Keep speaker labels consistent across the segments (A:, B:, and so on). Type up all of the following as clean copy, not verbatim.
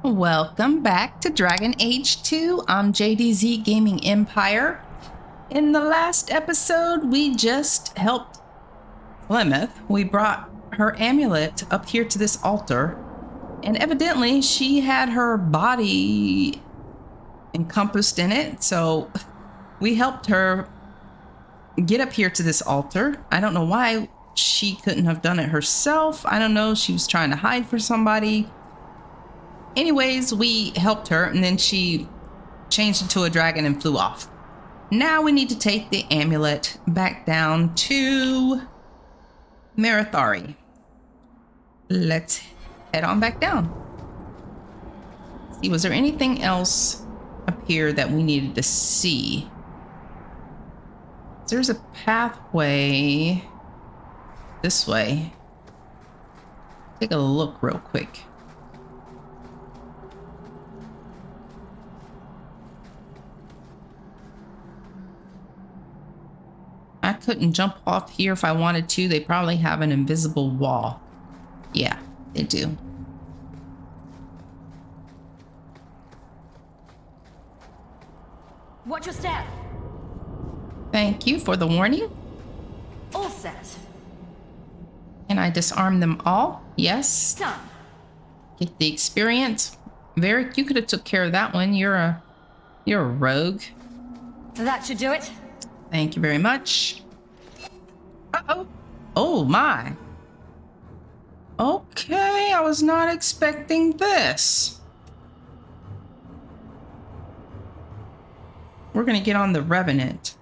A: Welcome back to Dragon Age 2. I'm JDZ Gaming Empire. In the last episode, we just helped Plymouth. We brought her amulet up here to this altar, and evidently she had her body encompassed in it, so we helped her get up here to this altar. I don't know why she couldn't have done it herself. I don't know, she was trying to hide for somebody. Anyways, we helped her, and then she changed into a dragon and flew off. Now we need to take the amulet back down to Merrill. Let's head on back down. See, was there anything else up here that we needed to see? There's a pathway this way. Take a look real quick. I couldn't jump off here if I wanted to. They probably have an invisible wall. Yeah, they do.
B: Watch your step.
A: Thank you for the warning.
B: All set.
A: Can I disarm them all? Yes.
B: Done.
A: Get the experience. Varric, you could have took care of that one. You're a rogue.
B: That should do it.
A: Thank you very much. Uh-oh. Oh my. Okay, I was not expecting this. We're gonna get on the Revenant.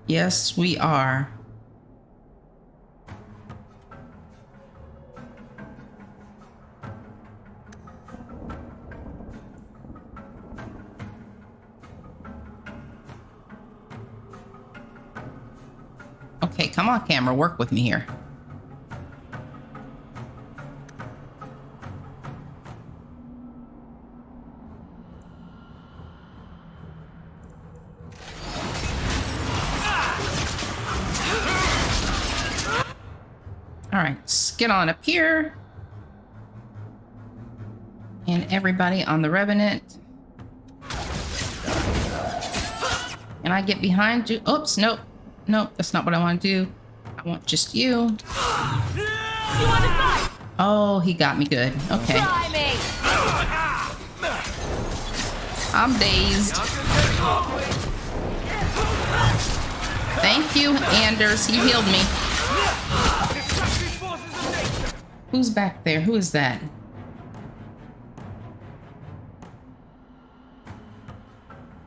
A: Yes, we are. Okay, come on, camera, work with me here. All right, let's get on up here. And everybody on the Revenant. Can I get behind you? Oops, nope. Nope, that's not what I want to do. I want just you.
B: You want to fight?
A: Oh, he got me good. Okay.
B: Try me.
A: I'm dazed. Thank you, Anders. You healed me. Who's back there? Who is that?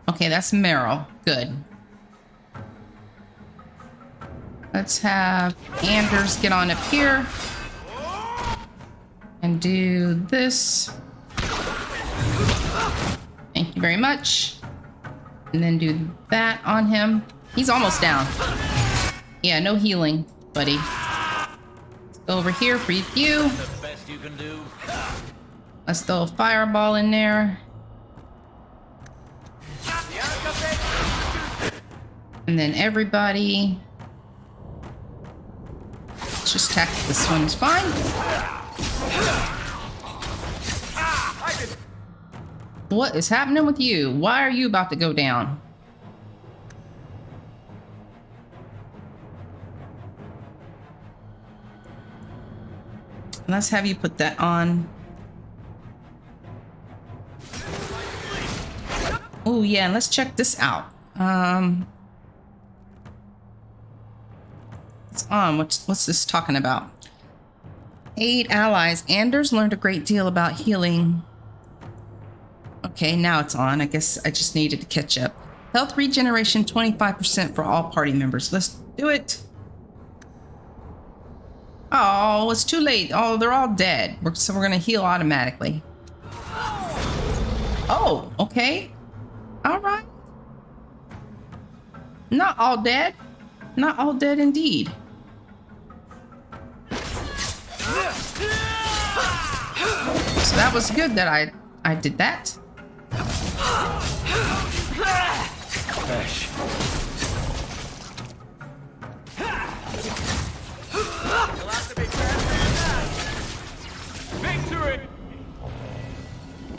A: Okay, that's Merrill. Good. Let's have Anders get on up here and do this. Thank you very much. And then do that on him. He's almost down. Yeah, no healing, buddy. Let's go over here for you. Let's throw a fireball in there. And then everybody. Just attack this one's fine. What is happening with you? Why are you about to go down? Let's have you put that on. Oh yeah, and let's check this out. It's on. What's this talking about? Aid allies. Anders learned a great deal about healing. Okay, now it's on. I guess I just needed to catch up. Health regeneration 25% for all party members. Let's do it. Oh, it's too late. Oh, they're all dead. So we're gonna heal automatically. Oh, okay. All right. Not all dead. Not all dead indeed. So that was good that I did that.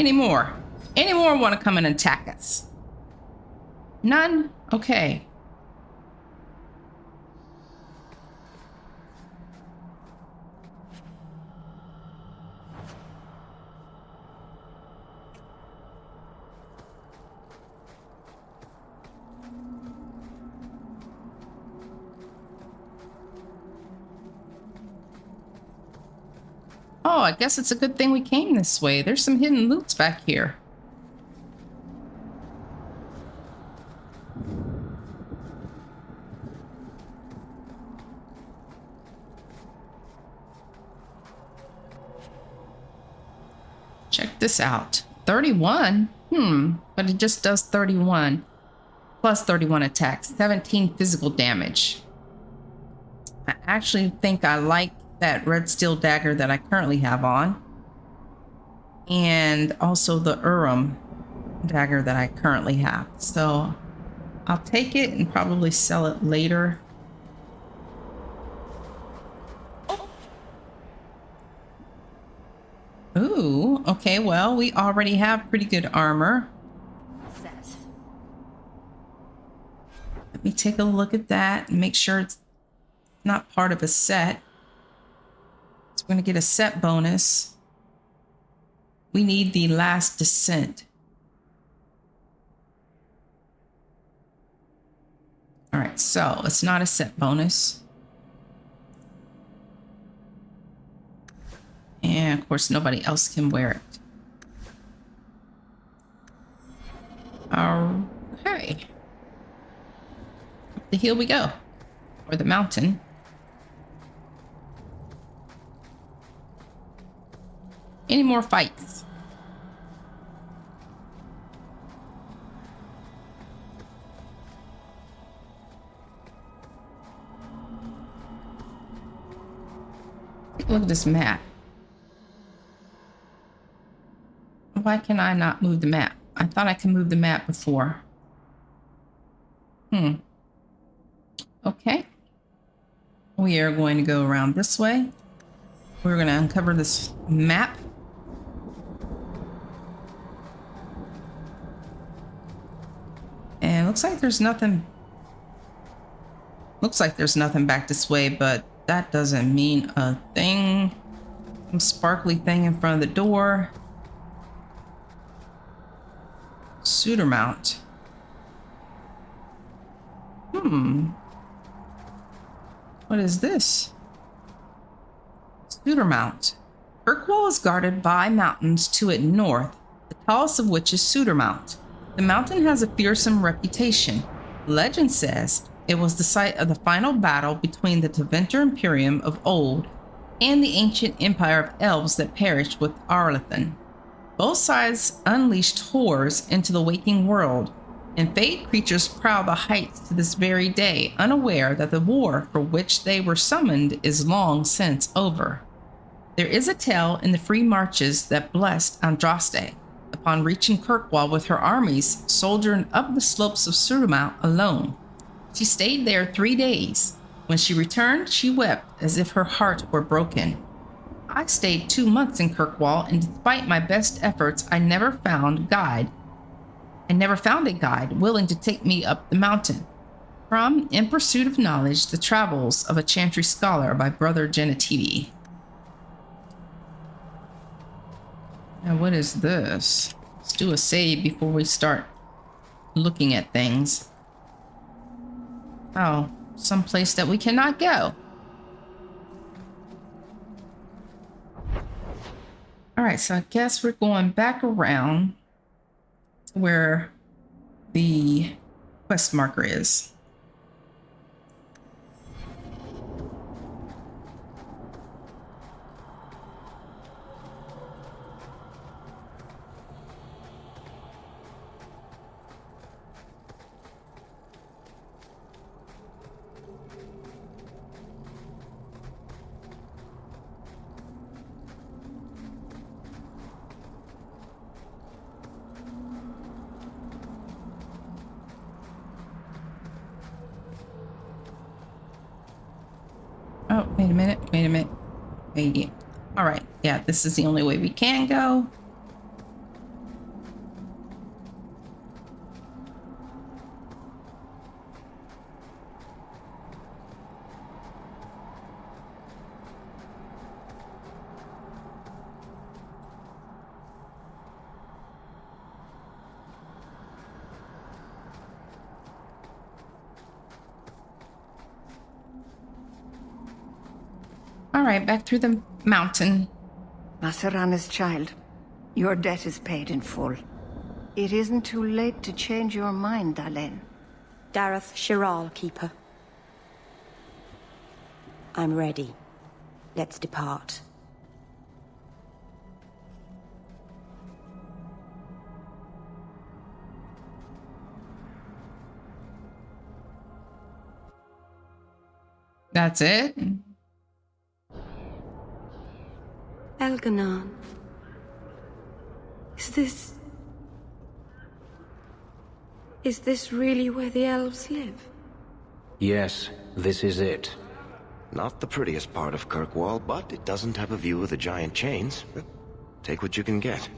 A: Any more? Any more want to come and attack us? None? Okay. Oh, I guess it's a good thing we came this way. There's some hidden loots back here. Check this out. 31? But it just does 31. Plus 31 attacks. 17 physical damage. I actually think I like that red steel dagger that I currently have on. And also the Urim dagger that I currently have. So I'll take it and probably sell it later. Ooh, okay, well, we already have pretty good armor.
B: Set.
A: Let me take a look at that and make sure it's not part of a set. So we're going to get a set bonus. We need the last descent. All right, so it's not a set bonus. And of course, nobody else can wear it. Okay. Up the hill we go. Or the mountain. Any more fights? Take a look at this map. Why can I not move the map? I thought I could move the map before. Okay. We are going to go around this way. We're going to uncover this map. And looks like there's nothing. Looks like there's nothing back this way, but that doesn't mean a thing. Some sparkly thing in front of the door. Suitor mount. What is this? Suitor mount. Kirkwall is guarded by mountains to its north, the tallest of which is Suitor Mount. The mountain has a fearsome reputation. Legend says it was the site of the final battle between the Tevinter Imperium of old and the ancient empire of elves that perished with Arlathan. Both sides unleashed horrors into the waking world, and feyed creatures prowl the heights to this very day, unaware that the war for which they were summoned is long since over. There is a tale in the free marches that blessed Andraste, upon reaching Kirkwall with her armies, soldiered up the slopes of Suramount alone. She stayed there 3 days. When she returned, she wept as if her heart were broken. I stayed 2 months in Kirkwall, and despite my best efforts, I never found a guide willing to take me up the mountain. From In Pursuit of Knowledge, The Travels of a Chantry Scholar by Brother Genitivi. Now, what is this? Let's do a save before we start looking at things. Oh, someplace that we cannot go. All right, so I guess we're going back around to where the quest marker is. Oh, wait a minute. Wait. All right. Yeah, this is the only way we can go. All right, back through the mountain.
C: Masarana's child, your debt is paid in full. It isn't too late to change your mind, Dalen.
D: Dareth Shiral, Keeper. I'm ready. Let's depart.
A: That's it?
D: Elganon. Is this really where the elves live?
E: Yes, this is it.
F: Not the prettiest part of Kirkwall, but it doesn't have a view of the giant chains. Take what you can get.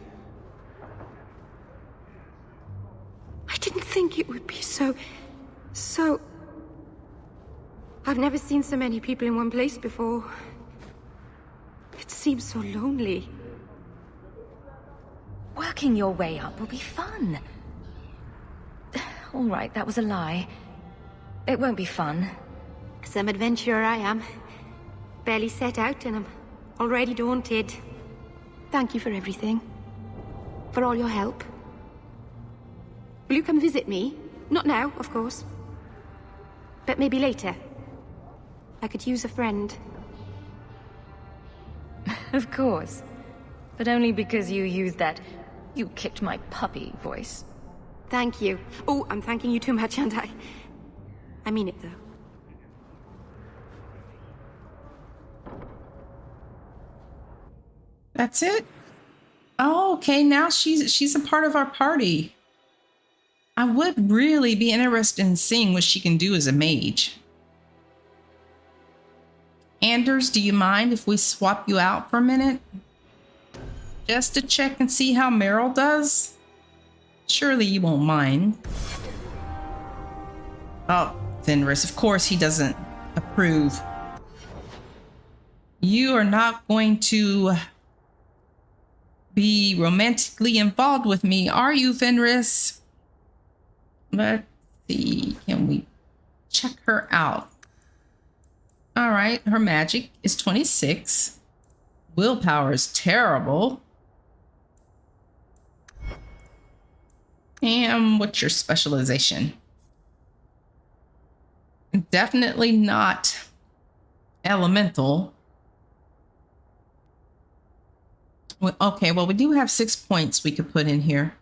D: I didn't think it would be so... I've never seen so many people in one place before. It seems so lonely.
B: Working your way up will be fun. All right, that was a lie. It won't be fun.
D: Some adventurer I am. Barely set out and I'm already daunted. Thank you for everything. For all your help. Will you come visit me? Not now, of course. But maybe later. I could use a friend.
B: Of course. But only because you used that "you kicked my puppy" voice.
D: Thank you. Oh, I'm thanking you too much, aren't I? I mean it, though.
A: That's it? Oh, okay. Now she's a part of our party. I would really be interested in seeing what she can do as a mage. Anders, do you mind if we swap you out for a minute? Just to check and see how Merrill does? Surely you won't mind. Oh, Fenris, of course he doesn't approve. You are not going to be romantically involved with me, are you, Fenris? Let's see. Can we check her out? All right. Her magic is 26. Willpower is terrible. And what's your specialization? Definitely not elemental. Well, okay, well, we do have 6 points we could put in here.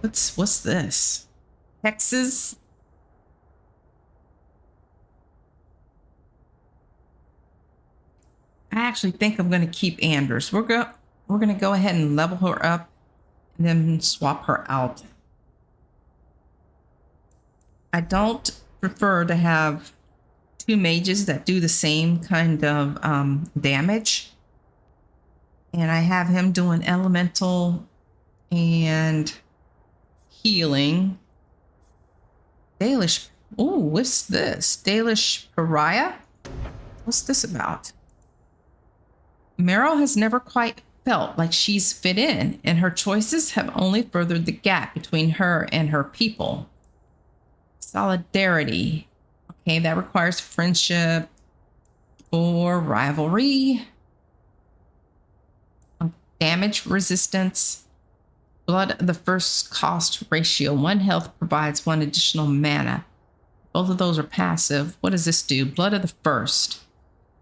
A: What's this? Hexes? I actually think I'm going to keep Anders. We're going to go ahead and level her up and then swap her out. I don't prefer to have two mages that do the same kind of damage. And I have him doing elemental and healing. Dalish. Oh, what's this? Dalish Pariah? What's this about? Merrill has never quite felt like she's fit in, and her choices have only furthered the gap between her and her people. Solidarity. Okay, that requires friendship or rivalry. Damage resistance. Blood of the first cost ratio. 1 health provides 1 additional mana. Both of those are passive. What does this do? Blood of the first.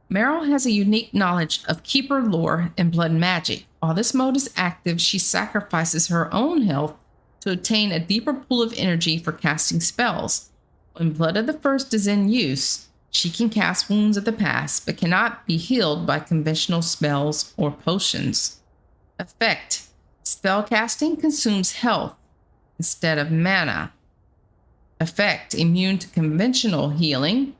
A: Merrill has a unique knowledge of keeper lore and blood magic. While this mode is active, she sacrifices her own health to obtain a deeper pool of energy for casting spells. When Blood of the First is in use, she can cast Wounds of the Past, but cannot be healed by conventional spells or potions. Effect. Spellcasting consumes health instead of mana. Effect. Immune to conventional healing.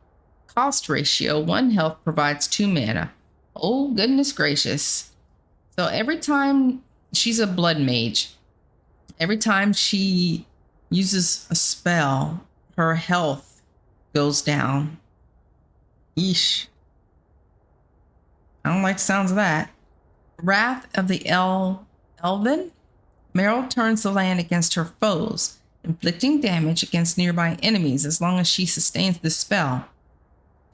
A: Cost ratio. 1 health provides 2 mana. Oh, goodness gracious. So every time she's a blood mage, every time she uses a spell, her health goes down. Yeesh. I don't like the sounds of that. Wrath of the Elven. Merrill turns the land against her foes, inflicting damage against nearby enemies as long as she sustains the spell.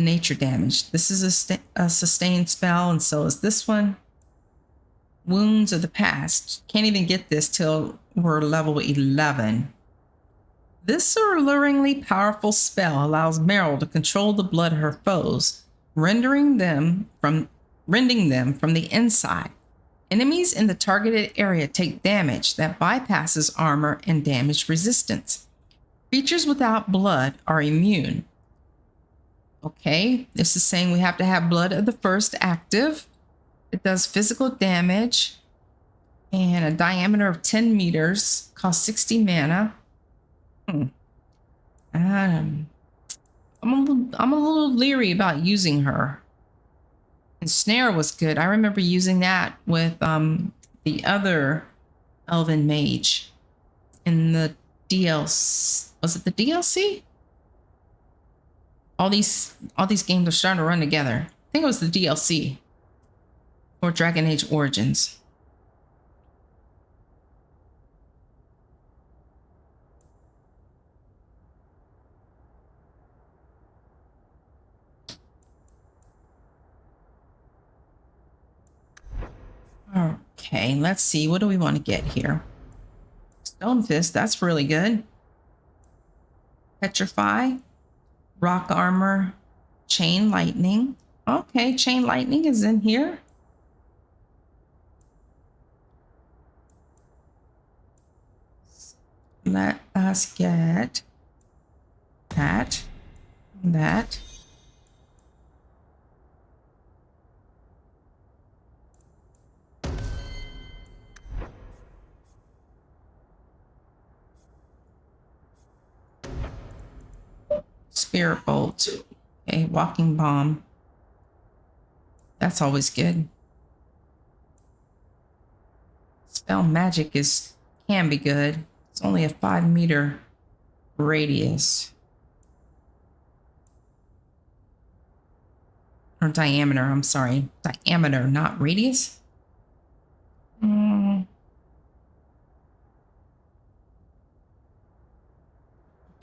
A: Nature damage. This is a sustained spell, and so is this one. Wounds of the past. Can't even get this till we're level 11. This alluringly powerful spell allows Merrill to control the blood of her foes, rending them from the inside. Enemies in the targeted area take damage that bypasses armor and damage resistance. Creatures without blood are immune. Okay, this is saying we have to have blood of the first active. It does physical damage and a diameter of 10 meters, costs 60 mana. I'm a little leery about using her. And Snare was good. I remember using that with the other Elven Mage in the DLC. Was it the DLC? All these games are starting to run together. I think it was the DLC or Dragon Age Origins. Okay, let's see. What do we want to get here? Stone Fist, that's really good. Petrify, rock armor, chain lightning. Okay, chain lightning is in here. Let us get that. Spirit Bolt. Okay, Walking Bomb. That's always good. Spell Magic can be good. It's only a 5-meter radius. Or diameter, I'm sorry. Diameter, not radius.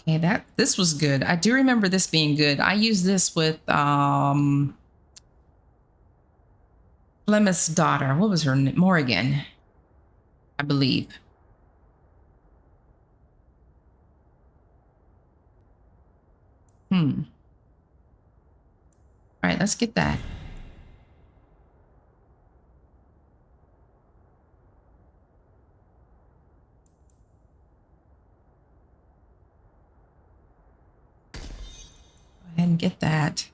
A: Okay, this was good. I do remember this being good. I used this with Plymouth's daughter. What was her name? Morrigan, I believe. All right, let's get that. And get that.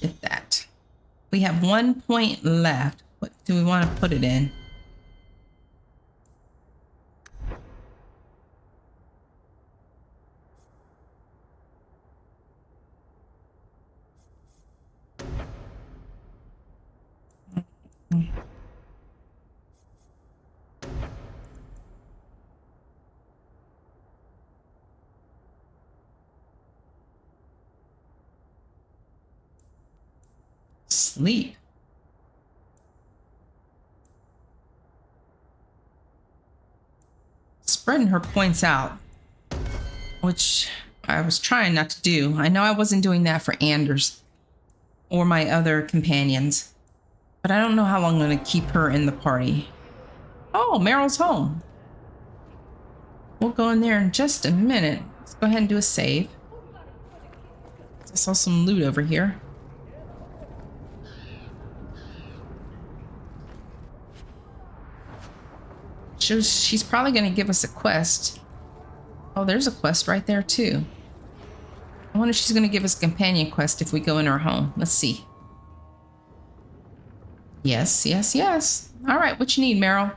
A: Get that. We have 1 point left. What do we want to put it in? Sleep. Spreading her points out, which I was trying not to do. I know I wasn't doing that for Anders or my other companions, but I don't know how long I'm going to keep her in the party. Oh, Merrill's home. We'll go in there in just a minute. Let's go ahead and do a save. I saw some loot over here. She's probably going to give us a quest. Oh, there's a quest right there too. I wonder if she's going to give us a companion quest if we go in her home. Let's see. Yes, yes, yes. All right, what you need, Merrill?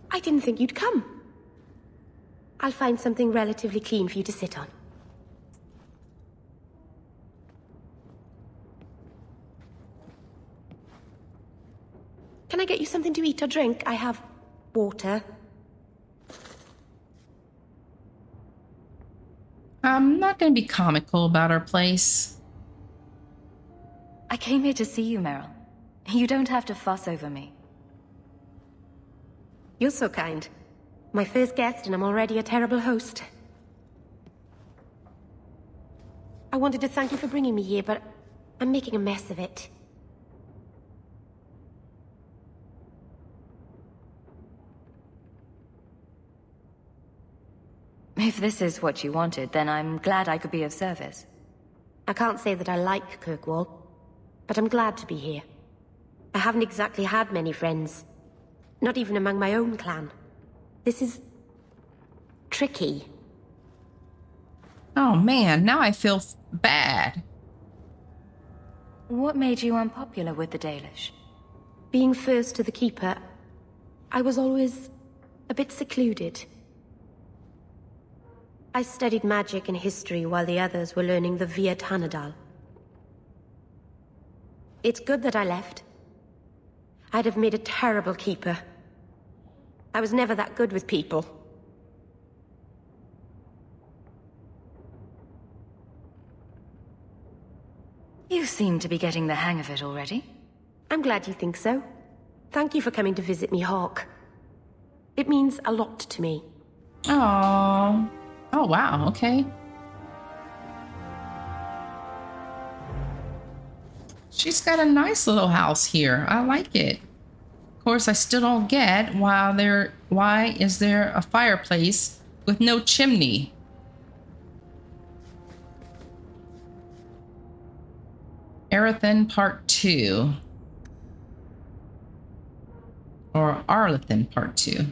D: I didn't think you'd come. I'll find something relatively clean for you to sit on. Can I get you something to eat or drink? I have water.
A: I'm not going to be comical about our place.
B: I came here to see you, Merrill. You don't have to fuss over me.
D: You're so kind. My first guest, and I'm already a terrible host. I wanted to thank you for bringing me here, but I'm making a mess of it.
B: If this is what you wanted, then I'm glad I could be of service.
D: I can't say that I like Kirkwall, but I'm glad to be here. I haven't exactly had many friends. Not even among my own clan. This is... tricky.
A: Oh man, now I feel bad.
B: What made you unpopular with the Dalish?
D: Being first to the Keeper, I was always a bit secluded. I studied magic and history while the others were learning the Via Tanadal. It's good that I left. I'd have made a terrible Keeper. I was never that good with people.
B: You seem to be getting the hang of it already.
D: I'm glad you think so. Thank you for coming to visit me, Hawk. It means a lot to me.
A: Oh. Oh, wow. Okay. She's got a nice little house here. I like it. Of course, I still don't get why is there a fireplace with no chimney? Arathan Part 2. Or Arlathan Part 2.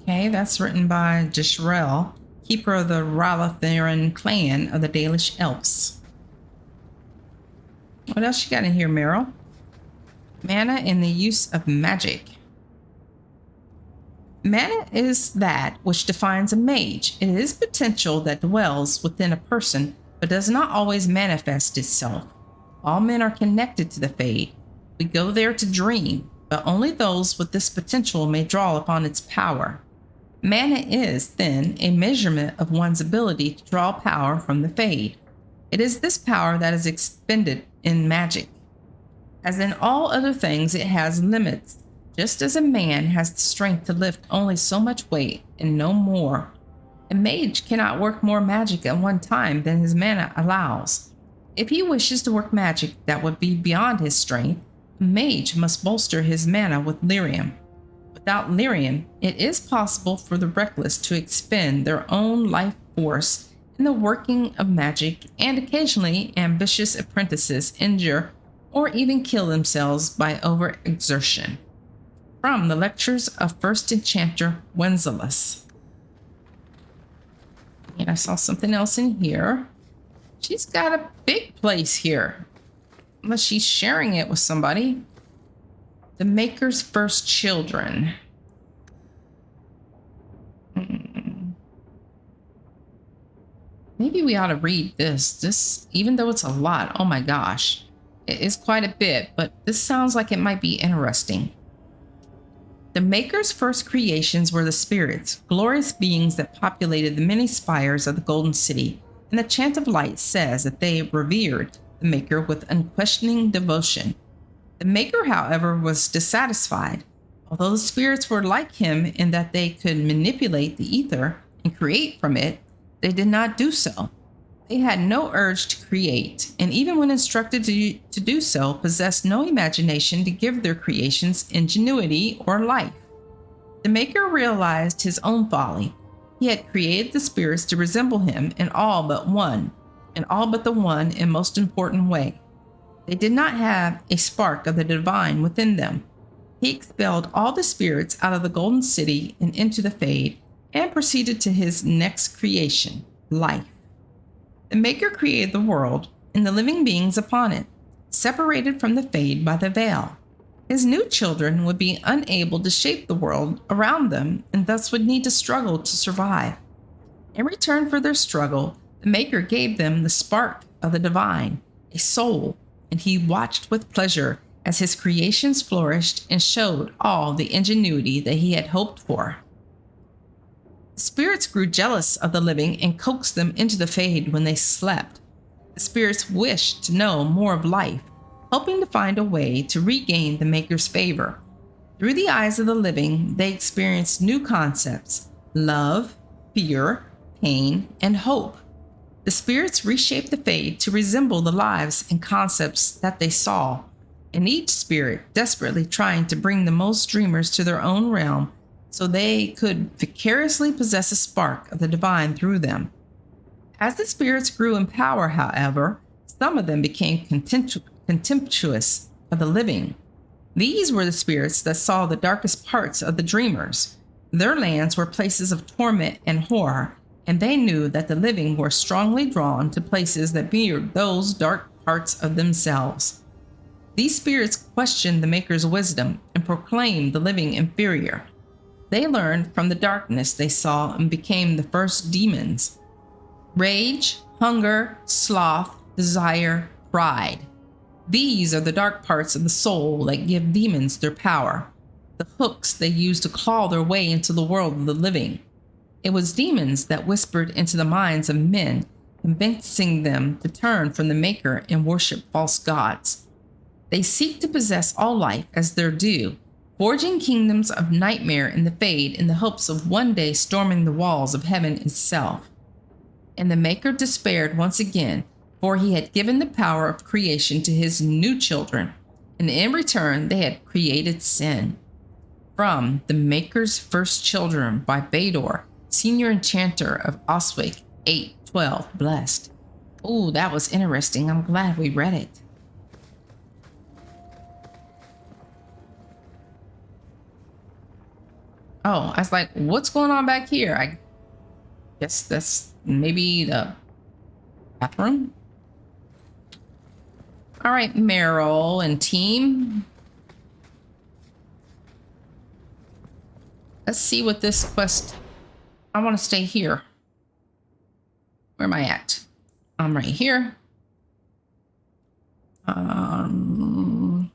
A: Okay, that's written by Jisrael, keeper of the Ralatharan clan of the Dalish Elves. What else you got in here, Merrill? Mana and the use of magic. Mana is that which defines a mage. It is potential that dwells within a person, but does not always manifest itself. All men are connected to the Fade. We go there to dream, but only those with this potential may draw upon its power. Mana is, then, a measurement of one's ability to draw power from the Fade. It is this power that is expended in magic. As in all other things, it has limits. Just as a man has the strength to lift only so much weight and no more, a mage cannot work more magic at one time than his mana allows. If he wishes to work magic that would be beyond his strength, a mage must bolster his mana with lyrium. Without lyrium, it is possible for the reckless to expend their own life force in the working of magic, and occasionally ambitious apprentices injure or even kill themselves by overexertion. From the lectures of First Enchanter Wenzelus. And I saw something else in here. She's got a big place here. Unless she's sharing it with somebody. The Maker's First Children. Maybe we ought to read this. Even though it's a lot, oh my gosh. It is quite a bit, but this sounds like it might be interesting. The Maker's first creations were the spirits, glorious beings that populated the many spires of the Golden City, and the Chant of Light says that they revered the Maker with unquestioning devotion. The Maker, however, was dissatisfied. Although the spirits were like him in that they could manipulate the ether and create from it, they did not do so. They had no urge to create, and even when instructed to do so, possessed no imagination to give their creations ingenuity or life. The Maker realized his own folly. He had created the spirits to resemble him in all but the one and most important way. They did not have a spark of the divine within them. He expelled all the spirits out of the Golden City and into the Fade, and proceeded to his next creation, life. The Maker created the world and the living beings upon it, separated from the Fade by the veil. His new children would be unable to shape the world around them and thus would need to struggle to survive. In return for their struggle, the Maker gave them the spark of the divine, a soul, and he watched with pleasure as his creations flourished and showed all the ingenuity that he had hoped for. The spirits grew jealous of the living and coaxed them into the Fade when they slept. The spirits wished to know more of life, hoping to find a way to regain the Maker's favor. Through the eyes of the living, they experienced new concepts: love, fear, pain, and hope. The spirits reshaped the Fade to resemble the lives and concepts that they saw, and each spirit desperately trying to bring the most dreamers to their own realm so they could vicariously possess a spark of the divine through them. As the spirits grew in power, however, some of them became contemptuous of the living. These were the spirits that saw the darkest parts of the dreamers. Their lands were places of torment and horror, and they knew that the living were strongly drawn to places that mirrored those dark parts of themselves. These spirits questioned the Maker's wisdom and proclaimed the living inferior. They learned from the darkness they saw and became the first demons: rage, hunger, sloth, desire, pride. These are the dark parts of the soul that give demons their power, the hooks they use to claw their way into the world of the living. It was demons that whispered into the minds of men, convincing them to turn from the Maker and worship false gods. They seek to possess all life as their due, forging kingdoms of nightmare in the Fade in the hopes of one day storming the walls of heaven itself. And the Maker despaired once again, for he had given the power of creation to his new children, and in return they had created sin. From The Maker's First Children by Bioware, Senior Enchanter of Oswick 812 Blessed. Oh, that was interesting. I'm glad we read it. Oh, I was like, what's going on back here? I guess that's maybe the bathroom. All right, Merrill and team. Let's see what this quest... I want to stay here. Where am I at? I'm right here. Oh,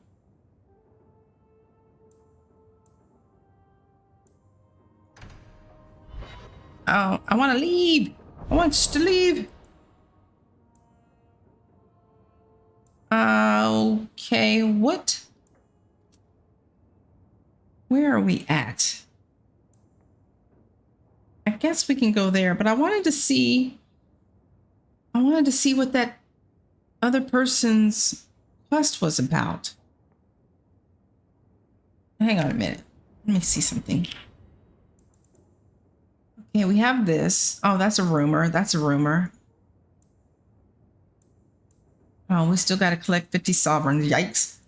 A: I want to leave. I want to leave. Okay, what? Where are we at? I guess we can go there, but I wanted to see what that other person's quest was about. Hang on a minute. Let me see something. Okay, we have this. Oh, that's a rumor. That's a rumor. Oh, we still got to collect 50 sovereigns. Yikes.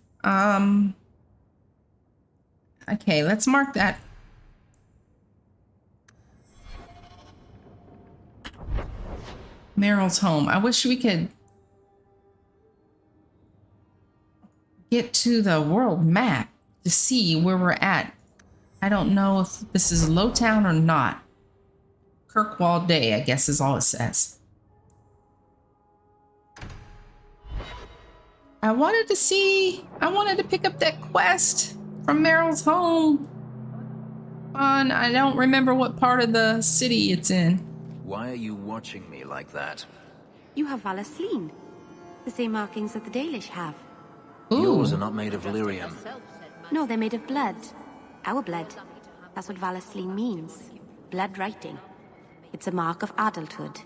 A: Okay, let's mark that. Merrill's home. I wish we could get to the world map to see where we're at. I don't know if this is Lowtown or not. Kirkwall Day, I guess, is all it says. I wanted to pick up that quest from Merrill's home. I don't remember what part of the city it's in.
E: Why are you watching me like that?
D: You have Valasleen. The same markings that the Dalish have.
A: Ooh.
E: Yours are not made of lyrium.
D: No, they're made of blood. Our blood. That's what Valasleen means. Blood writing. It's a mark of adulthood.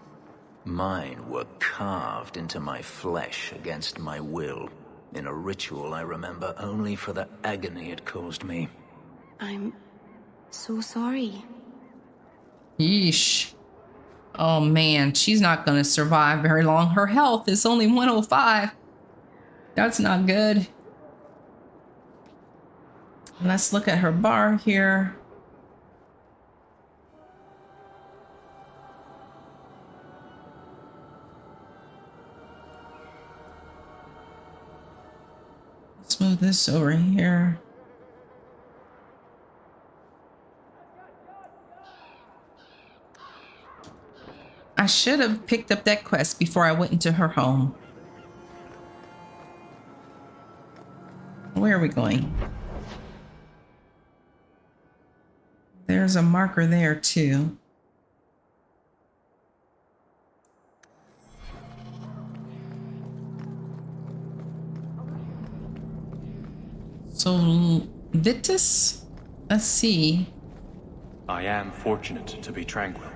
E: Mine were carved into my flesh against my will, in a ritual I remember only for the agony it caused me.
D: I'm so sorry.
A: Yeesh. Oh man, she's not going to survive very long. Her health is only 105. That's not good. Let's look at her bar here. Let's move this over here. I should have picked up that quest before I went into her home. Where are we going? There's a marker there too. So Vitus? Let's see.
G: I am fortunate to be tranquil.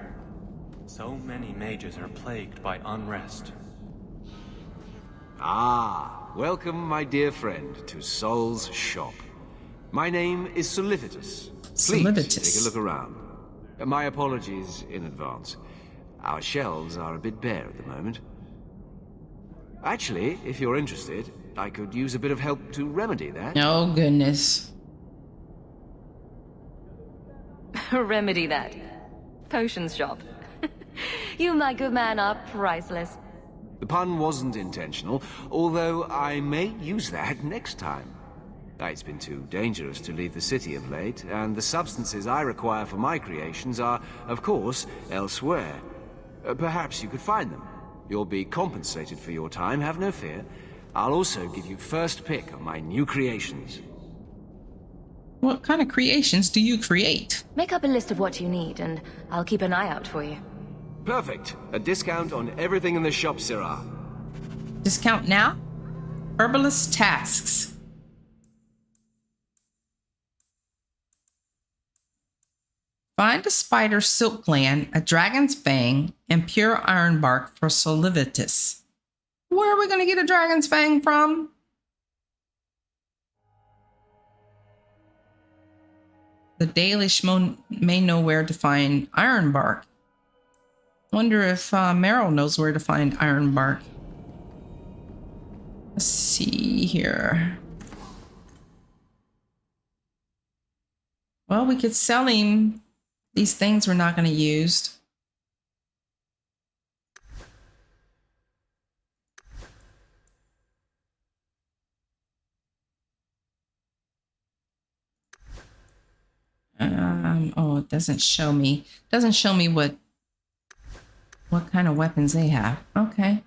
G: So many mages are plagued by unrest.
H: Ah, welcome, my dear friend, to Sol's shop. My name is Solivitus. Please take a look around. My apologies in advance. Our shelves are a bit bare at the moment. Actually, if you're interested, I could use a bit of help to remedy that.
A: Oh, goodness.
B: Remedy that. Potions shop. You, my good man, are priceless.
H: The pun wasn't intentional, although I may use that next time. It's been too dangerous to leave the city of late, and the substances I require for my creations are, of course, elsewhere. Perhaps you could find them. You'll be compensated for your time, have no fear. I'll also give you first pick of my new creations.
A: What kind of creations do you create?
B: Make up a list of what you need, and I'll keep an eye out for you.
H: Perfect. A discount on everything in the shop, Syrah.
A: Discount now? Herbalist tasks. Find a spider silk gland, a dragon's fang, and pure iron bark for Solivitus. Where are we going to get a dragon's fang from? The Dalish may know where to find iron bark. Wonder if Merrill knows where to find iron bark. Let's see here. Well, we could sell him these things we're not going to use. Oh, it doesn't show me. Doesn't show me what kind of weapons they have. Okay.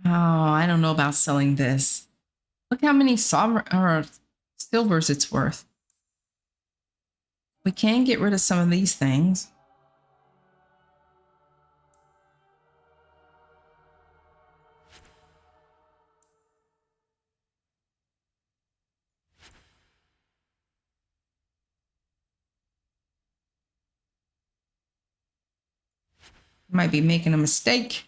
A: Oh, I don't know about selling this. Look how many silvers it's worth. We can get rid of some of these things. Might be making a mistake.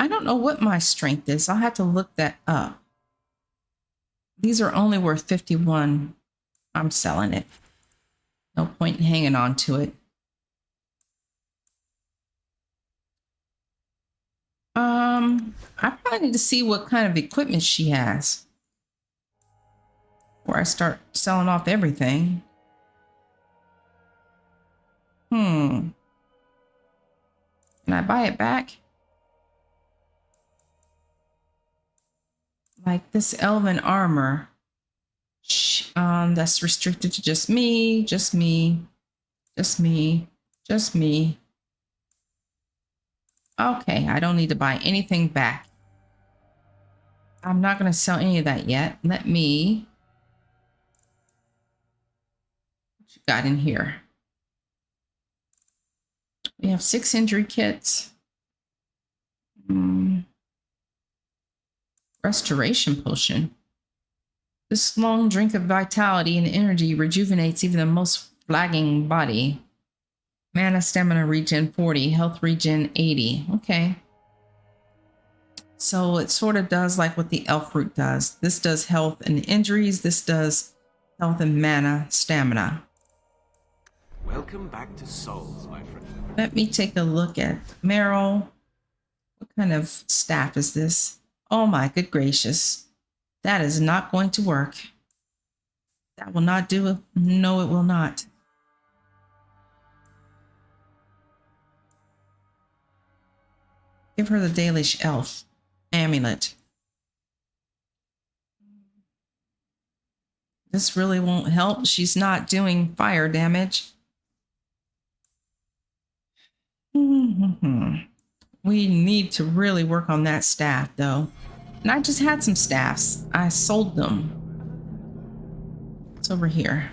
A: I don't know what my strength is. I'll have to look that up. These are only worth 51. I'm selling it. No point in hanging on to it. I probably need to see what kind of equipment she has before I start selling off everything. Can I buy it back? Like this elven armor. That's restricted to just me, just me, just me, just me. Okay, I don't need to buy anything back. I'm not going to sell any of that yet. Let me... What you got in here? We have 6 injury kits. Restoration potion. This long drink of vitality and energy rejuvenates even the most flagging body. Mana, stamina regen 40, health regen 80. Okay. So it sort of does like what the elf root does. This does health and injuries. This does health and mana, stamina.
H: Welcome back to Souls, my friend.
A: Let me take a look at Merrill. What kind of staff is this? Oh my good gracious. That is not going to work. That will not do it. No, it will not. Give her the Dalish elf amulet. This really won't help. She's not doing fire damage. We need to really work on that staff, though. And I just had some staffs. I sold them. It's over here.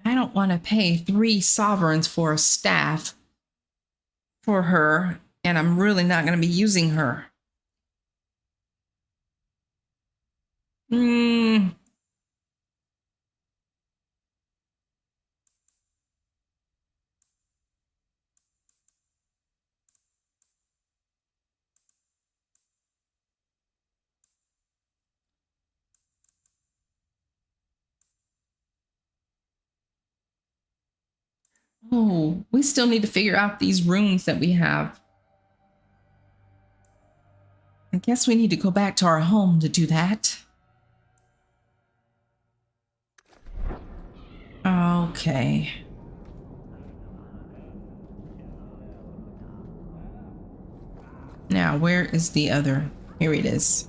A: I don't want to pay 3 sovereigns for a staff for her, and I'm really not going to be using her. Oh, we still need to figure out these rooms that we have. I guess we need to go back to our home to do that. Okay. Now, where is the other? Here it is.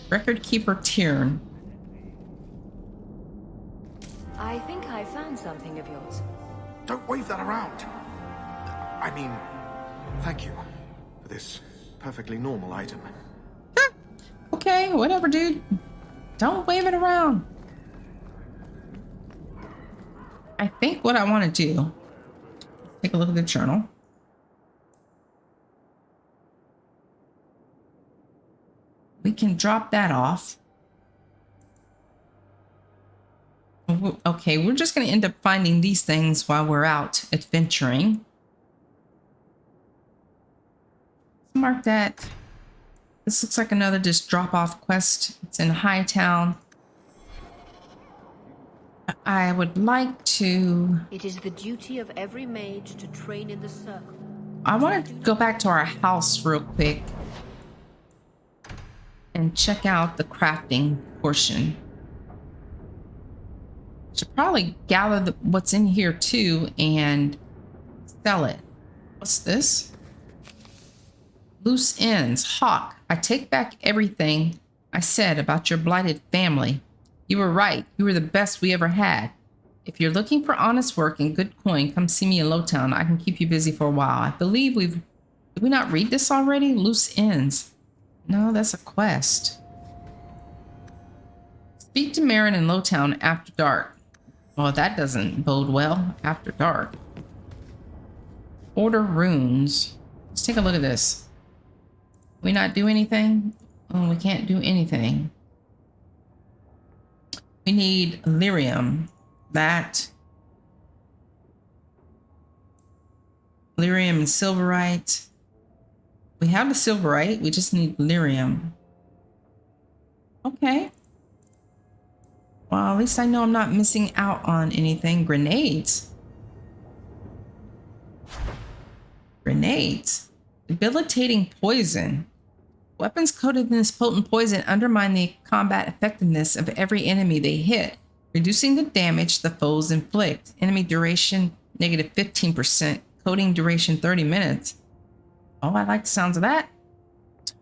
A: Record Keeper Tyrn.
B: I think I found something of yours.
I: Don't wave that around. I mean, thank you for this perfectly normal item.
A: Okay, whatever, dude. Don't wave it around. I think what I want to do, take a look at the journal. We can drop that off. Okay, we're just going to end up finding these things while we're out adventuring. Mark that. This looks like another just drop-off quest. It's in Hightown. I would like to...
J: It is the duty of every mage to train in the circle.
A: I want to go back to our house real quick and check out the crafting portion. Should probably gather what's in here too and sell it. What's this? Loose ends. Hawk, I take back everything I said about your blighted family. You were right. You were the best we ever had. If you're looking for honest work and good coin, come see me in Lowtown. I can keep you busy for a while. I believe did we not read this already? Loose ends. No, that's a quest. Speak to Merrill in Lowtown after dark. Well, that doesn't bode well. After dark. Order runes. Let's take a look at this. We not do anything? Oh, we can't do anything. We need lyrium. That. Lyrium and silverite. We have the silverite. We just need lyrium. Okay. Well, at least I know I'm not missing out on anything. Grenades. Grenades. Debilitating poison. Weapons coated in this potent poison undermine the combat effectiveness of every enemy they hit, reducing the damage the foes inflict. Enemy duration negative 15%. Coating duration 30 minutes. Oh, I like the sounds of that.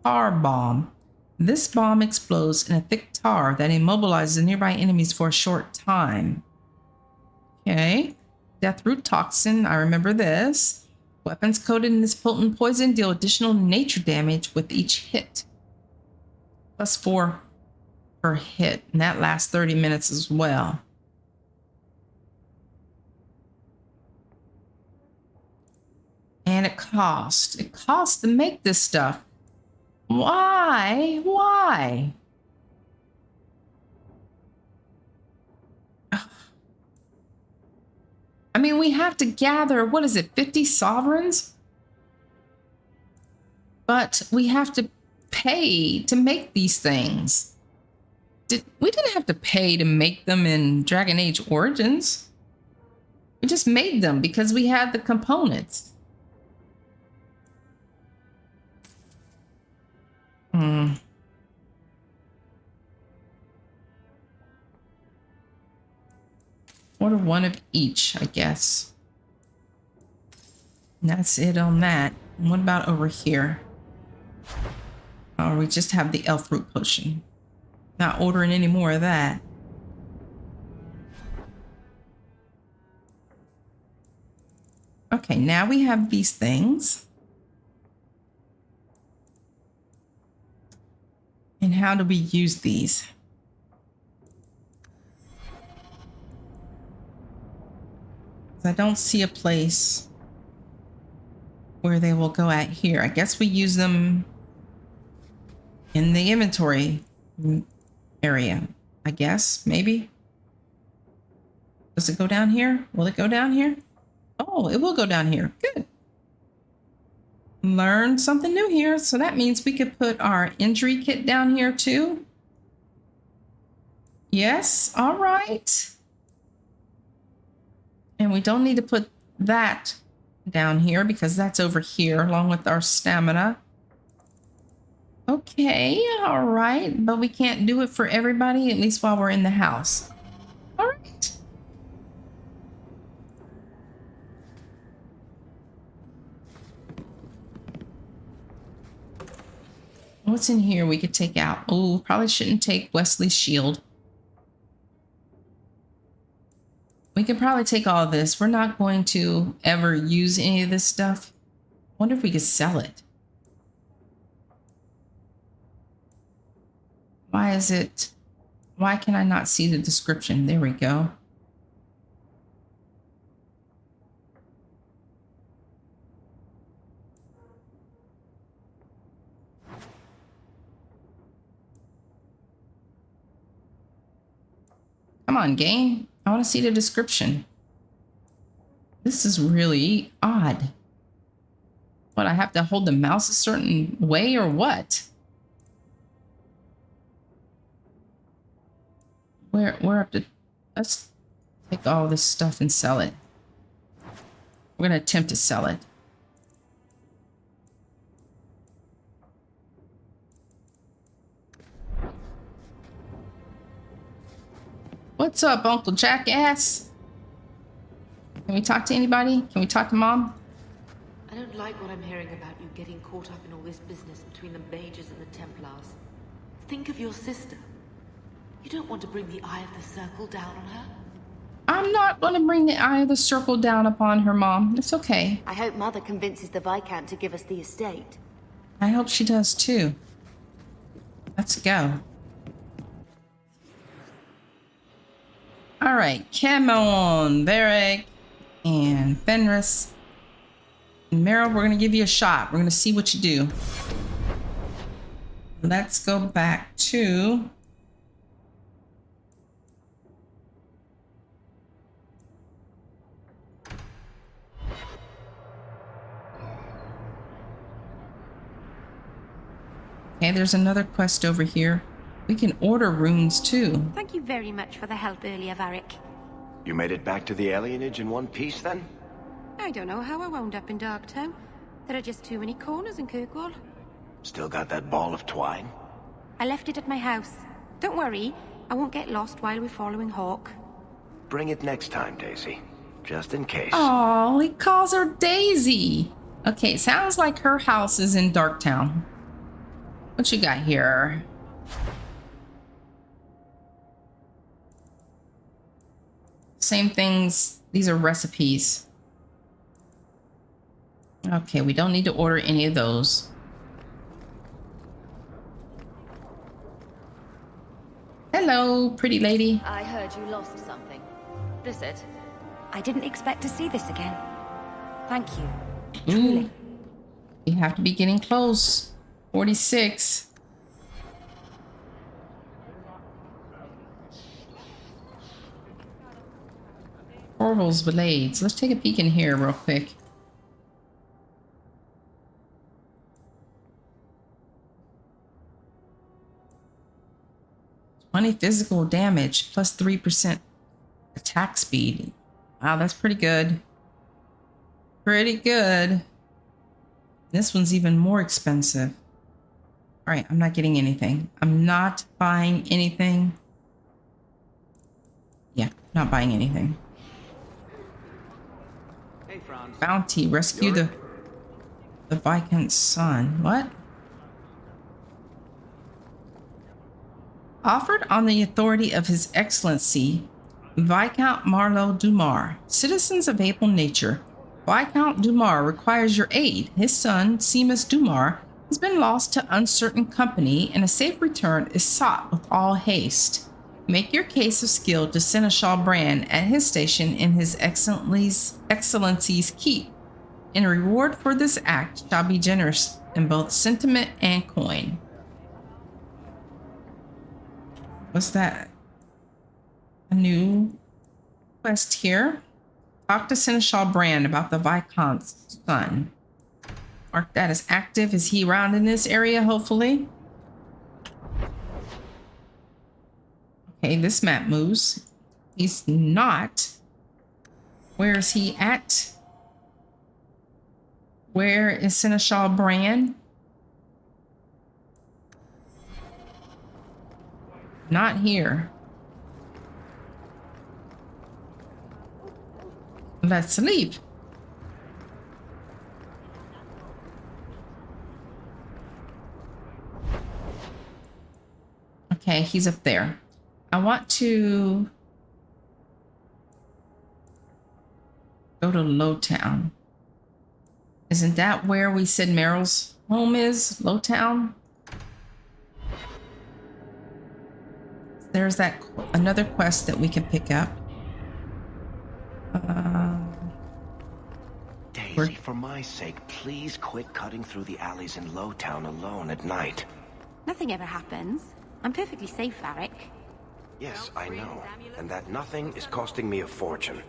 A: Tar bomb. This bomb explodes in a thick tar that immobilizes nearby enemies for a short time. Okay. Deathroot toxin. I remember this. Weapons coated in this potent poison deal additional nature damage with each hit. +4 per hit. And that lasts 30 minutes as well. And it costs. It costs to make this stuff. Why? Why? I mean, we have to gather, what is it, 50 sovereigns? But we have to pay to make these things. We didn't have to pay to make them in Dragon Age Origins. We just made them because we had the components. Order one of each, I guess. And that's it on that. And what about over here? Oh, we just have the elf root potion. Not ordering any more of that. Okay, now we have these things. And how do we use these? I don't see a place where they will go at here. I guess we use them in the inventory area. I guess, maybe. Does it go down here? Will it go down here? Oh, it will go down here. Good. Learned something new here. So that means we could put our injury kit down here too. Yes, all right. And we don't need to put that down here because that's over here along with our stamina. Okay, all right. But we can't do it for everybody, at least while we're in the house. All right. What's in here we could take out? Oh, probably shouldn't take Wesley's shield. We could probably take all of this. We're not going to ever use any of this stuff. Wonder if we could sell it. Why is it? Why can I not see the description? There we go. Come on, game. I want to see the description. This is really odd. What, I have to hold the mouse a certain way or what? We're up to... Let's take all this stuff and sell it. We're going to attempt to sell it. What's up, Uncle Jackass? Can we talk to anybody? Can we talk to Mom?
J: I don't like what I'm hearing about you getting caught up in all this business between the mages and the Templars. Think of your sister. You don't want to bring the Eye of the Circle down on her?
A: I'm not going to bring the Eye of the Circle down upon her, Mom. It's okay.
K: I hope Mother convinces the Viscount to give us the estate.
A: I hope she does too. Let's go. All right, come on, Varric and Fenris. And Merrill, we're going to give you a shot. We're going to see what you do. Let's go back to... Okay, there's another quest over here. We can order runes too.
D: Thank you very much for the help earlier, Varric.
F: You made it back to the alienage in one piece, then?
D: I don't know how I wound up in Darktown. There are just too many corners in Kirkwall.
F: Still got that ball of twine?
D: I left it at my house. Don't worry, I won't get lost while we're following Hawk.
F: Bring it next time, Daisy. Just in case.
A: Oh, he calls her Daisy. Okay, sounds like her house is in Darktown. What you got here? Same things. These are recipes. Okay, we don't need to order any of those. Hello, pretty lady.
J: I heard you lost something. This it?
K: I didn't expect to see this again. Thank you.
A: Ooh,
K: Truly.
A: you have to be getting close. 46. Orville's blades. Let's take a peek in here real quick. 20 physical damage plus 3% attack speed. Wow, that's pretty good. Pretty good. This one's even more expensive. All right, I'm not getting anything. I'm not buying anything. Yeah, not buying anything.
H: Hey, Franz.
A: Bounty, rescue the Viscount's son. What? Offered on the authority of His Excellency, Viscount Marlowe Dumar, citizens of April Nature, Viscount Dumar requires your aid. His son, Seamus Dumar, has been lost to uncertain company, and a safe return is sought with all haste. Make your case of skill to Seneschal Bran at his station in His Excellency's keep. In reward for this act shall be generous in both sentiment and coin. What's that? A new quest here. Talk to Seneschal Bran about the Viscount's son. Mark that as active. Is he around in this area, hopefully? Okay, this map moves. He's not. Where is he at? Where is Seneschal Bran? Not here. Let's leave. Okay, he's up there. I want to go to Lowtown. Isn't that where we said Merrill's home is? Lowtown? There's that another quest that we can pick up.
F: Daisy, for my sake, please quit cutting through the alleys in Lowtown alone at night.
K: Nothing ever happens. I'm perfectly safe, Varric.
F: Yes, I know. And that nothing is costing me a fortune.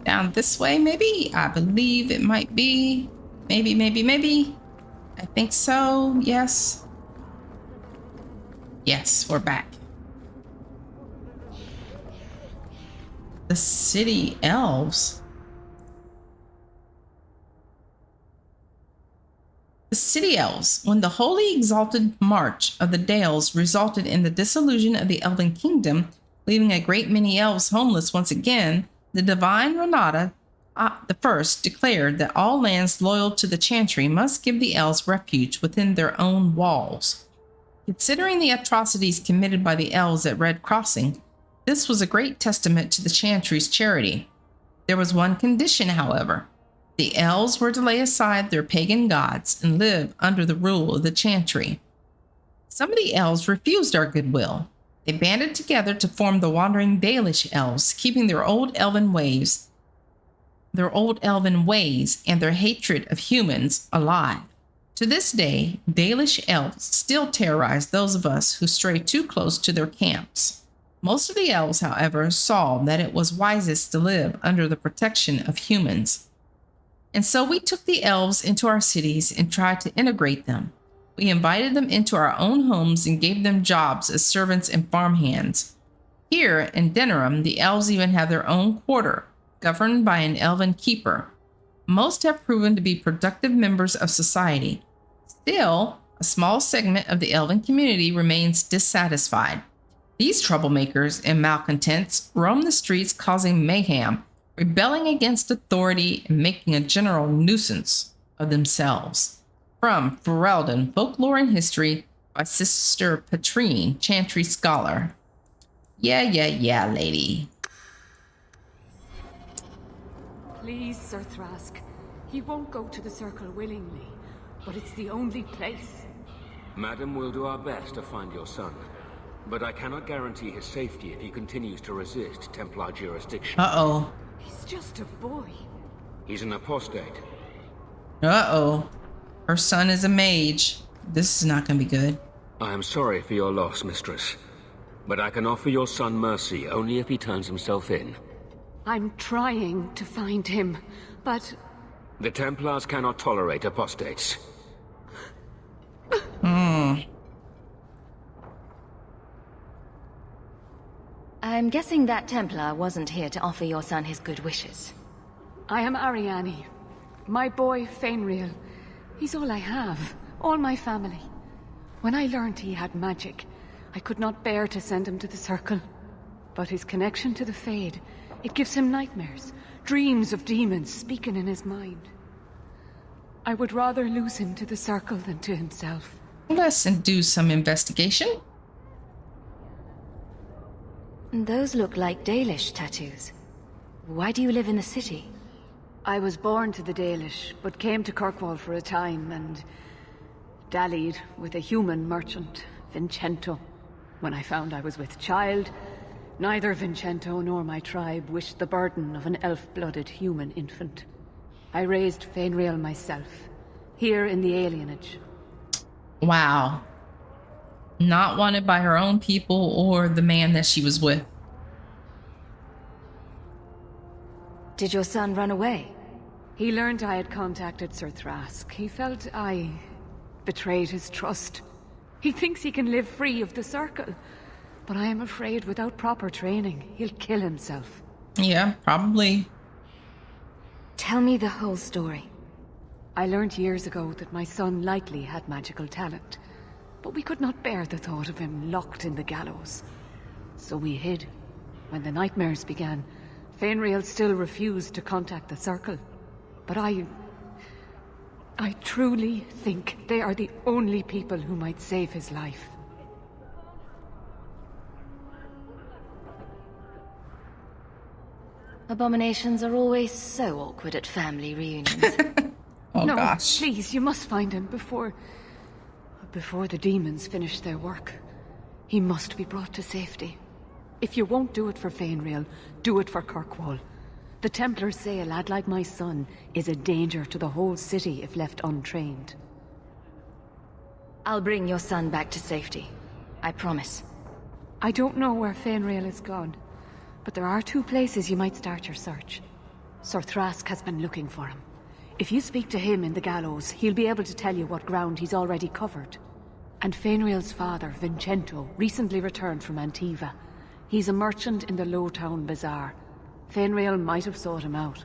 A: Down this way, maybe? I believe it might be. Maybe. I think so. Yes. Yes, we're back. The city elves. The city elves. When the wholly exalted march of the Dales resulted in the dissolution of the Elven Kingdom, leaving a great many elves homeless once again, the divine Renata the First declared that all lands loyal to the Chantry must give the elves refuge within their own walls. Considering the atrocities committed by the elves at Red Crossing, this was a great testament to the Chantry's charity. There was one condition, however. The elves were to lay aside their pagan gods and live under the rule of the Chantry. Some of the elves refused our goodwill. They banded together to form the Wandering Dalish Elves, keeping their old elven ways and their hatred of humans alive. To this day, Dalish elves still terrorize those of us who stray too close to their camps. Most of the elves, however, saw that it was wisest to live under the protection of humans. And so we took the elves into our cities and tried to integrate them. We invited them into our own homes and gave them jobs as servants and farmhands. Here in Denerim, the elves even have their own quarter, governed by an elven keeper. Most have proven to be productive members of society. Still, a small segment of the elven community remains dissatisfied. These troublemakers and malcontents roam the streets causing mayhem, rebelling against authority and making a general nuisance of themselves. From Ferelden, Folklore and History by Sister Patrine, Chantry Scholar. Yeah, lady.
L: Please, Sir Thrask. He won't go to the Circle willingly, but it's the only place.
M: Madam, we'll do our best to find your son. But I cannot guarantee his safety if he continues to resist Templar jurisdiction.
A: Uh-oh.
L: He's just a boy.
M: He's an apostate.
A: Uh-oh. Her son is a mage. This is not going to be good.
M: I am sorry for your loss, mistress. But I can offer your son mercy only if he turns himself in.
L: I'm trying to find him, but...
M: The Templars cannot tolerate apostates.
B: I'm guessing that Templar wasn't here to offer your son his good wishes.
L: I am Ariane. My boy, Fainriel. He's all I have. All my family. When I learned he had magic, I could not bear to send him to the Circle. But his connection to the Fade, it gives him nightmares. Dreams of demons speaking in his mind. I would rather lose him to the Circle than to himself.
A: Let's do some investigation.
B: Those look like Dalish tattoos. Why do you live in the city?
L: I was born to the Dalish, but came to Kirkwall for a time and dallied with a human merchant, Vincento. When I found I was with child, neither Vincento nor my tribe wished the burden of an elf-blooded human infant. I raised Fainriel myself, here in the alienage.
A: Wow. Not wanted by her own people or the man that she was with.
B: Did your son run away?
L: He learned I had contacted Sir Thrask. He felt I betrayed his trust. He thinks he can live free of the Circle, but I am afraid without proper training, he'll kill himself.
A: Yeah, probably.
B: Tell me the whole story.
L: I learned years ago that my son likely had magical talent, but we could not bear the thought of him locked in the gallows. So we hid. When the nightmares began, Fainriel still refused to contact the Circle. But I truly think they are the only people who might save his life.
B: Abominations are always so awkward at family reunions.
A: Oh,
L: no,
A: gosh.
L: Please, you must find him before the demons finish their work. He must be brought to safety. If you won't do it for Fainriel, do it for Kirkwall. The Templars say a lad like my son is a danger to the whole city if left untrained.
B: I'll bring your son back to safety. I promise.
L: I don't know where Fainriel is gone, but there are 2 places you might start your search. Sir Thrask has been looking for him. If you speak to him in the gallows, he'll be able to tell you what ground he's already covered. And Fainriel's father, Vincento, recently returned from Antiva. He's a merchant in the Lowtown Bazaar. Fainriel might have sought him out.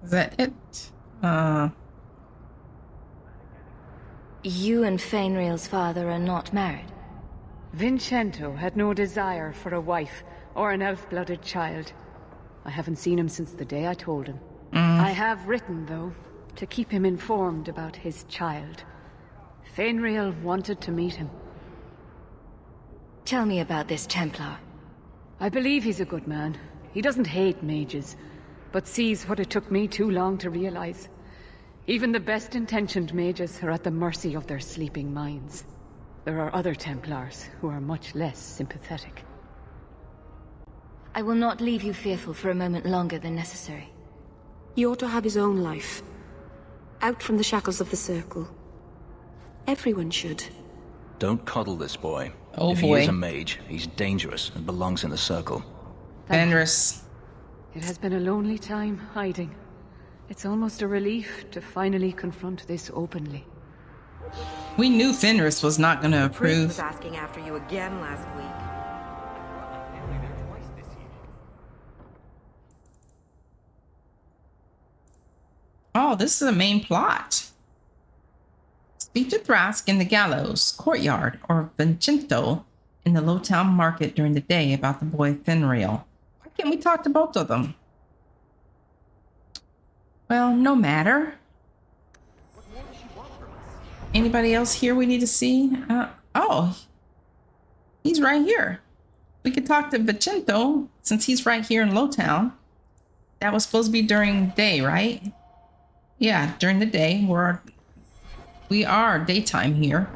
A: Is that it?
B: You and Fainriel's father are not married?
L: Vincento had no desire for a wife or an elf-blooded child. I haven't seen him since the day I told him. I have written, though, to keep him informed about his child. Fainriel wanted to meet him.
B: Tell me about this Templar.
L: I believe he's a good man. He doesn't hate mages, but sees what it took me too long to realize. Even the best-intentioned mages are at the mercy of their sleeping minds. There are other Templars who are much less sympathetic.
B: I will not leave you fearful for a moment longer than necessary.
N: He ought to have his own life. Out from the shackles of the Circle. Everyone should.
E: Don't coddle this boy.
A: Oh,
E: if
A: boy.
E: he is a mage, he's dangerous and belongs in the Circle.
A: Fenris.
L: It has been a lonely time hiding. It's almost a relief to finally confront this openly.
A: We knew Fenris was not going to
O: Priest
A: approve.
O: was asking after you again last week.
A: Oh, this is the main plot. Speak to Thrask in the gallows courtyard or Vincento in the Lowtown market during the day about the boy Fainriel. Why can't we talk to both of them? Well, no matter. Anybody else here we need to see? Oh, he's right here. We could talk to Vincento since he's right here in Lowtown. That was supposed to be during day, right? Yeah, during the day. We are daytime here.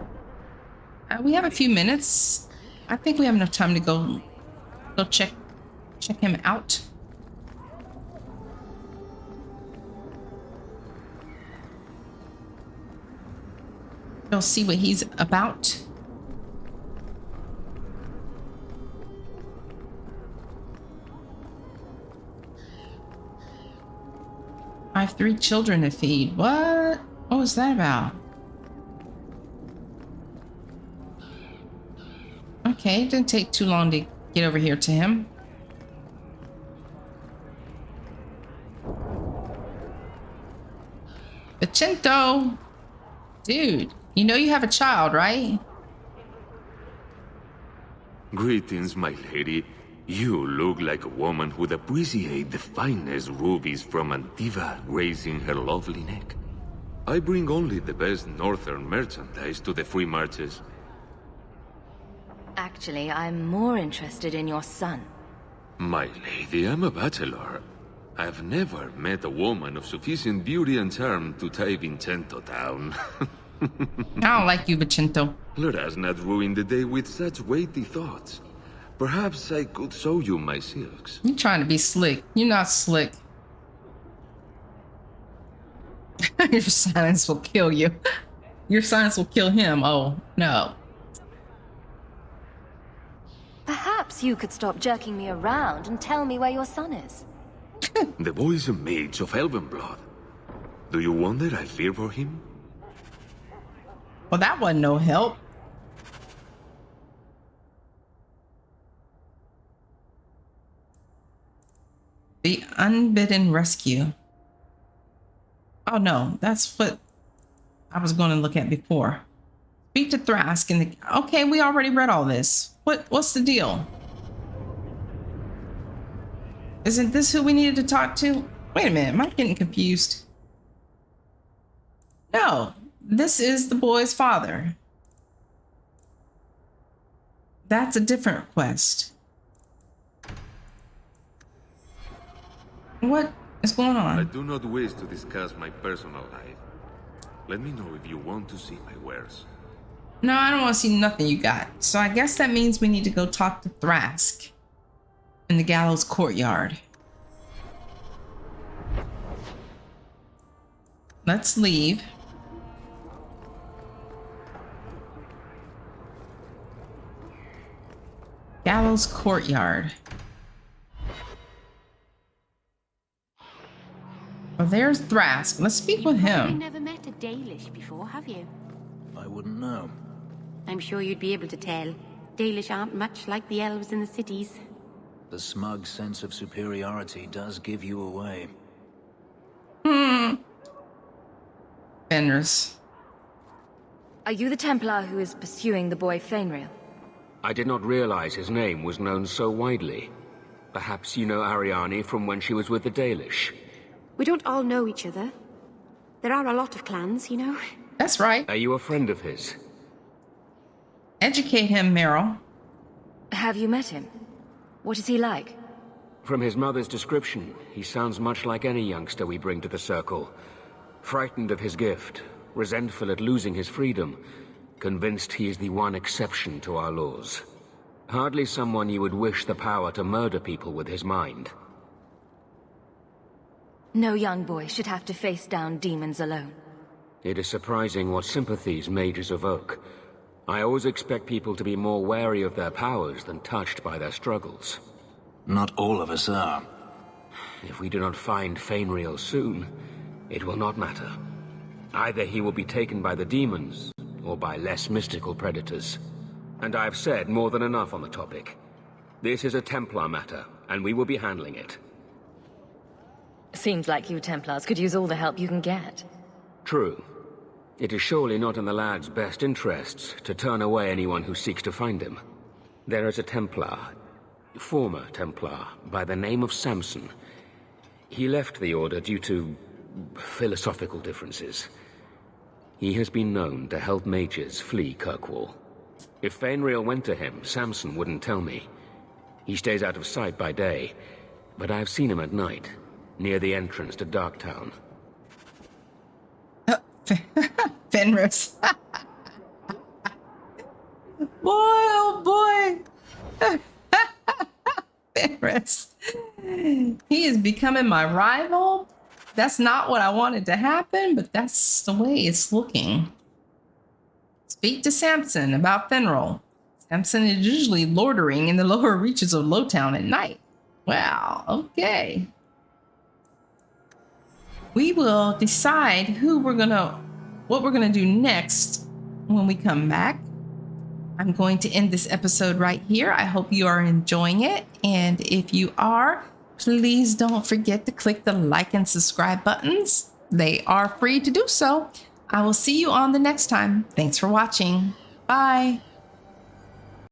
A: We have a few minutes. I think we have enough time to go check him out. Go see what he's about. have 3 children to feed. What? What was that about? Okay, it didn't take too long to get over here to him. Vicento! Dude, you know you have a child, right?
P: Greetings, my lady. You look like a woman who'd appreciate the finest rubies from Antiva raising her lovely neck. I bring only the best northern merchandise to the free marches.
B: Actually, I'm more interested in your son.
P: My lady, I'm a bachelor. I've never met a woman of sufficient beauty and charm to tie Vincenzo down.
A: I don't like you, Vicento.
P: Let us not ruin the day with such weighty thoughts. Perhaps I could show you my silks.
A: You're trying to be slick. You're not slick. Your silence will kill you. Your silence will kill him. Oh, no.
B: Perhaps you could stop jerking me around and tell me where your son is.
P: The boy is a mage of elven blood. Do you wonder I fear for him?
A: Well, that wasn't no help. The Unbidden Rescue. Oh no, that's what I was going to look at before. Speak to Thrask and the... Okay, we already read all this. What's the deal? Isn't this who we needed to talk to? Wait a minute, am I getting confused? No, this is the boy's father. That's a different quest. What is going on?
P: I do not wish to discuss my personal life. Let me know if you want to see my wares.
A: No, I don't want to see nothing you got. So I guess that means we need to go talk to Thrask in the gallows courtyard. Let's leave. Gallows courtyard. Well, there's Thrask. Let's speak with him.
D: You've never met a Dalish before, have you?
E: I wouldn't know.
D: I'm sure you'd be able to tell. Dalish aren't much like the elves in the cities.
E: The smug sense of superiority does give you away.
A: Fenris.
B: Are you the Templar who is pursuing the boy Fainrail?
M: I did not realize his name was known so widely. Perhaps you know Ariane from when she was with the Dalish.
D: We don't all know each other. There are a lot of clans, you know.
A: That's right.
M: Are you a friend of his?
A: Educate him, Merrill.
B: Have you met him? What is he like?
M: From his mother's description, he sounds much like any youngster we bring to the Circle. Frightened of his gift, resentful at losing his freedom, convinced he is the one exception to our laws. Hardly someone you would wish the power to murder people with his mind.
B: No young boy should have to face down demons alone.
M: It is surprising what sympathies mages evoke. I always expect people to be more wary of their powers than touched by their struggles.
E: Not all of us are.
M: If we do not find Fainrail soon, it will not matter. Either he will be taken by the demons, or by less mystical predators. And I've said more than enough on the topic. This is a Templar matter, and we will be handling it.
B: Seems like you Templars could use all the help you can get.
M: True. It is surely not in the lad's best interests to turn away anyone who seeks to find him. There is a Templar, former Templar, by the name of Samson. He left the Order due to philosophical differences. He has been known to help mages flee Kirkwall. If Fainrail went to him, Samson wouldn't tell me. He stays out of sight by day, but I've seen him at night, near the entrance to Darktown.
A: Fenris. Boy, oh boy. Fenris. He is becoming my rival. That's not what I wanted to happen, but that's the way it's looking. Speak to Samson about Fenriel. Samson is usually loitering in the lower reaches of Lowtown at night. Wow, okay. we will decide what we're gonna do next when we come back. I'm going to end this episode right here. I hope you are enjoying it. And if you are, please don't forget to click the like and subscribe buttons. They are free to do so. I will see you on the next time. Thanks for watching. Bye.